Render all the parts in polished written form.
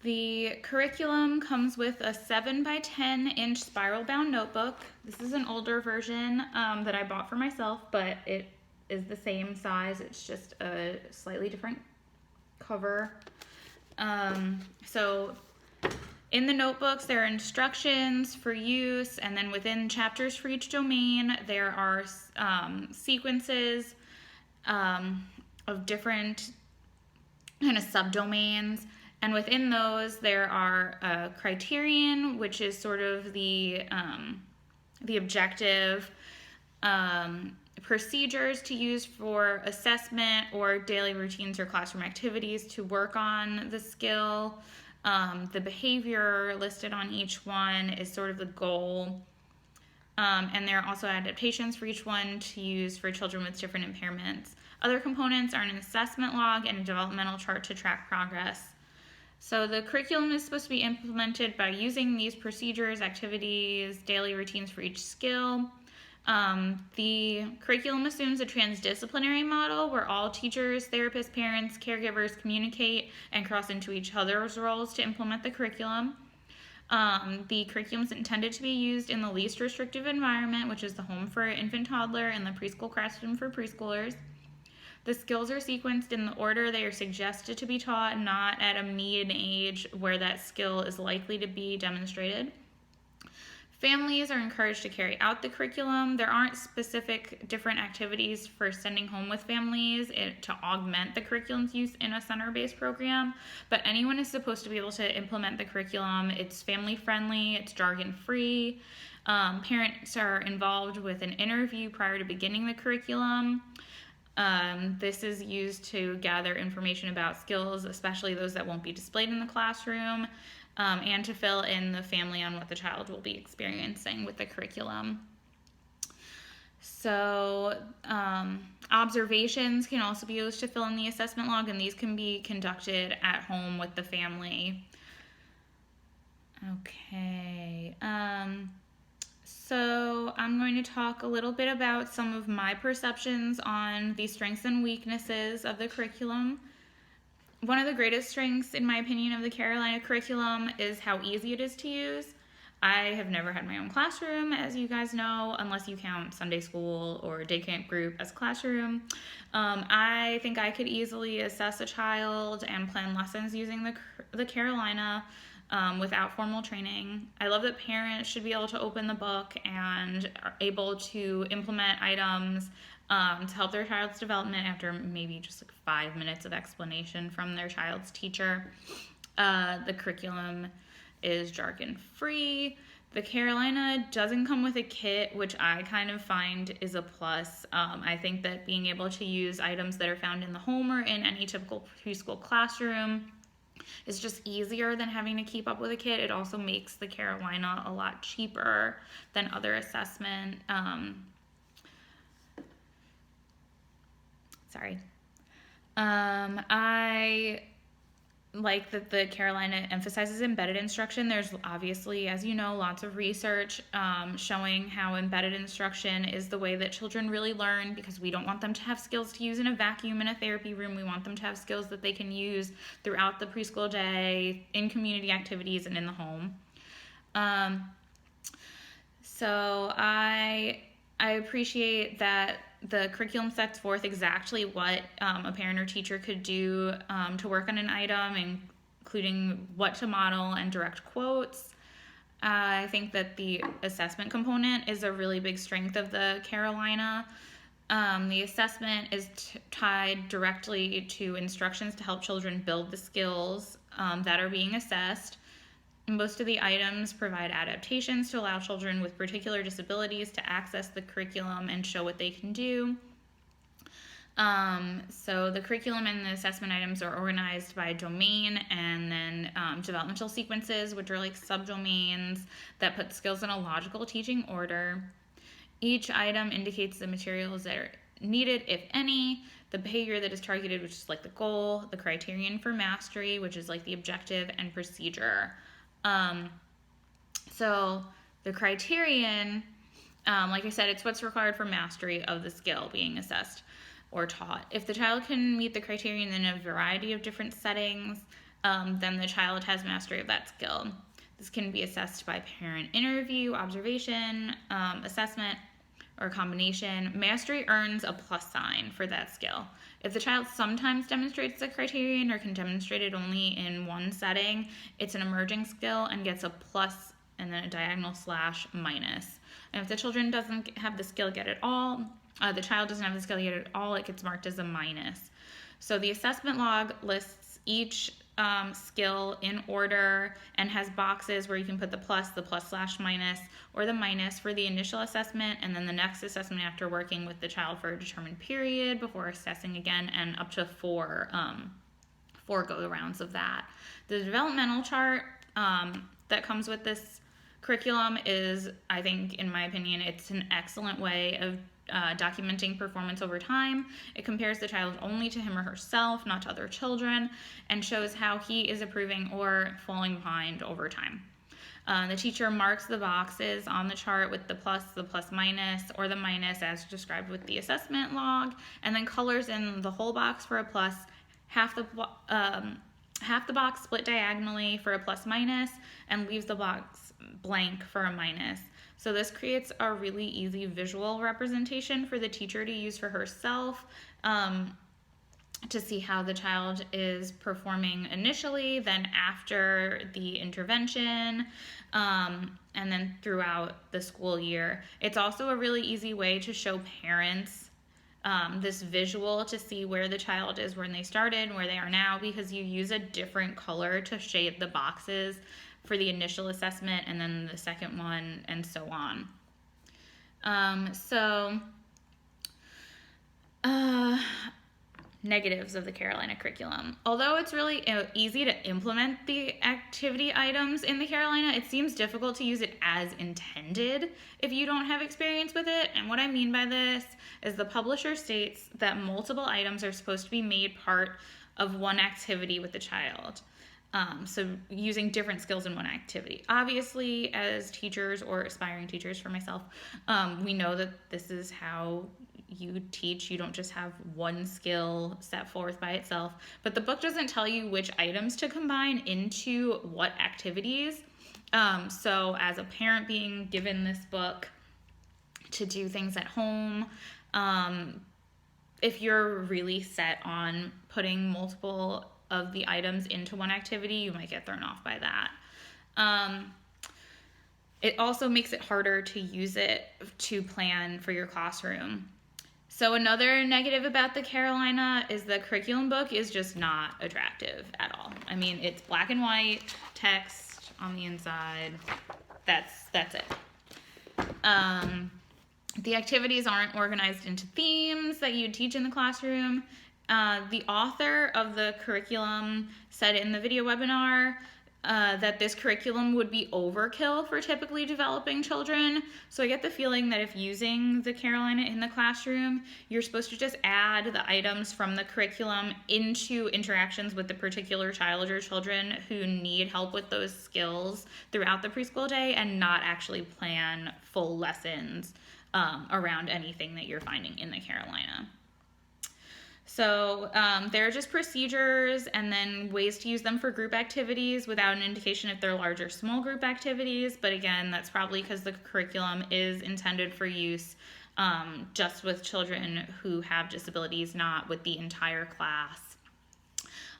The curriculum comes with a 7 by 10-inch spiral bound notebook. This is an older version that I bought for myself, but it is the same size. It's just a slightly different cover. So in the notebooks, there are instructions for use, and then within chapters for each domain, there are sequences of different kind of subdomains. And within those, there are a criterion, which is sort of the objective, procedures to use for assessment or daily routines or classroom activities to work on the skill. The behavior listed on each one is sort of the goal. And there are also adaptations for each one to use for children with different impairments. Other components are an assessment log and a developmental chart to track progress. So the curriculum is supposed to be implemented by using these procedures, activities, daily routines for each skill. The curriculum assumes a transdisciplinary model where all teachers, therapists, parents, caregivers communicate and cross into each other's roles to implement the curriculum. The curriculum is intended to be used in the least restrictive environment, which is the home for infant toddler and the preschool classroom for preschoolers. The skills are sequenced in the order they are suggested to be taught, not at a median age where that skill is likely to be demonstrated. Families are encouraged to carry out the curriculum. There aren't specific different activities for sending home with families to augment the curriculum's use in a center-based program, but anyone is supposed to be able to implement the curriculum. It's family-friendly, it's jargon-free. Parents are involved with an interview prior to beginning the curriculum. This is used to gather information about skills, especially those that won't be displayed in the classroom, and to fill in the family on what the child will be experiencing with the curriculum. So observations can also be used to fill in the assessment log, and these can be conducted at home with the family. Okay. So I'm going to talk a little bit about some of my perceptions on the strengths and weaknesses of the curriculum. One of the greatest strengths, in my opinion, of the Carolina curriculum is how easy it is to use. I have never had my own classroom, as you guys know, unless you count Sunday school or day camp group as classroom. I think I could easily assess a child and plan lessons using the Carolina without formal training. I love that parents should be able to open the book and are able to implement items to help their child's development after maybe just like 5 minutes of explanation from their child's teacher. The curriculum is jargon-free. The Carolina doesn't come with a kit, which I kind of find is a plus. I think that being able to use items that are found in the home or in any typical preschool classroom is just easier than having to keep up with a kit. It also makes the Carolina a lot cheaper than other assessment. I like that the Carolina emphasizes embedded instruction. There's obviously, as you know, lots of research showing how embedded instruction is the way that children really learn, because we don't want them to have skills to use in a vacuum in a therapy room. We want them to have skills that they can use throughout the preschool day, in community activities, and in the home. So I appreciate that the curriculum sets forth exactly what a parent or teacher could do to work on an item, including what to model and direct quotes. I think that the assessment component is a really big strength of the Carolina. The assessment is tied directly to instructions to help children build the skills that are being assessed. Most of the items provide adaptations to allow children with particular disabilities to access the curriculum and show what they can do. So the curriculum and the assessment items are organized by domain, and then developmental sequences, which are like subdomains that put skills in a logical teaching order. Each item indicates the materials that are needed, if any, the behavior that is targeted, which is like the goal, the criterion for mastery, which is like the objective, and procedure. So the criterion, like I said, it's what's required for mastery of the skill being assessed or taught. If the child can meet the criterion in a variety of different settings, then the child has mastery of that skill. This can be assessed by parent interview, observation, assessment, or a combination. Mastery earns a plus sign for that skill. If the child sometimes demonstrates the criterion or can demonstrate it only in one setting, it's an emerging skill and gets a plus and then a diagonal slash minus. And if the children doesn't have the skill yet at all, the child doesn't have the skill yet at all, it gets marked as a minus. So the assessment log lists each skill in order and has boxes where you can put the plus slash minus, or the minus for the initial assessment, and then the next assessment after working with the child for a determined period before assessing again, and up to four go-arounds of that. The developmental chart that comes with this curriculum is, I think, in my opinion, it's an excellent way of documenting performance over time. It compares the child only to him or herself, not to other children, and shows how he is improving or falling behind over time. The teacher marks the boxes on the chart with the plus minus, or the minus as described with the assessment log, and then colors in the whole box for a plus, half the box split diagonally for a plus minus, and leaves the box blank for a minus. So this creates a really easy visual representation for the teacher to use for herself, to see how the child is performing initially, then after the intervention, and then throughout the school year. It's also a really easy way to show parents this visual to see where the child is when they started and where they are now, because you use a different color to shade the boxes for the initial assessment and then the second one, and so on. Negatives of the Carolina curriculum. Although it's really easy to implement the activity items in the Carolina, it seems difficult to use it as intended if you don't have experience with it. And what I mean by this is the publisher states that multiple items are supposed to be made part of one activity with the child. So using different skills in one activity. Obviously, as teachers or aspiring teachers for myself, we know that this is how you teach. You don't just have one skill set forth by itself, but the book doesn't tell you which items to combine into what activities. So as a parent being given this book to do things at home, if you're really set on putting multiple of the items into one activity, you might get thrown off by that. It also makes it harder to use it to plan for your classroom. So another negative about the Carolina is the curriculum book is just not attractive at all. I mean, it's black and white, text on the inside. That's it. The activities aren't organized into themes that you'd teach in the classroom. The author of the curriculum said in the video webinar that this curriculum would be overkill for typically developing children. So I get the feeling that if using the Carolina in the classroom, you're supposed to just add the items from the curriculum into interactions with the particular child or children who need help with those skills throughout the preschool day, and not actually plan full lessons around anything that you're finding in the Carolina. So there are just procedures and then ways to use them for group activities without an indication if they're large or small group activities. But again, that's probably because the curriculum is intended for use just with children who have disabilities, not with the entire class.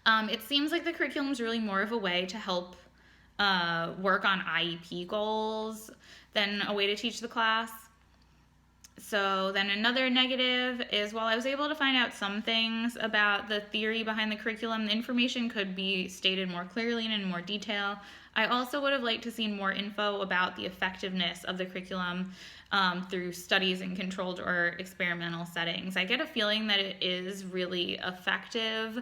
It seems like the curriculum is really more of a way to help work on IEP goals than a way to teach the class. So then another negative is, while I was able to find out some things about the theory behind the curriculum, the information could be stated more clearly and in more detail. I also would have liked to see more info about the effectiveness of the curriculum through studies in controlled or experimental settings. I get a feeling that it is really effective,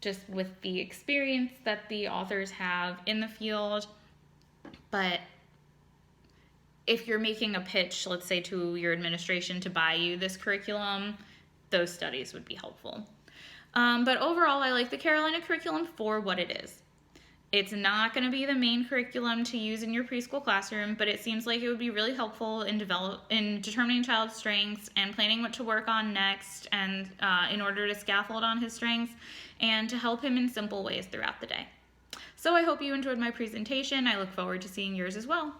just with the experience that the authors have in the field, but if you're making a pitch, let's say to your administration to buy you this curriculum, those studies would be helpful. But overall, I like the Carolina curriculum for what it is. It's not going to be the main curriculum to use in your preschool classroom, but it seems like it would be really helpful in determining child's strengths and planning what to work on next, and in order to scaffold on his strengths and to help him in simple ways throughout the day. So I hope you enjoyed my presentation. I look forward to seeing yours as well.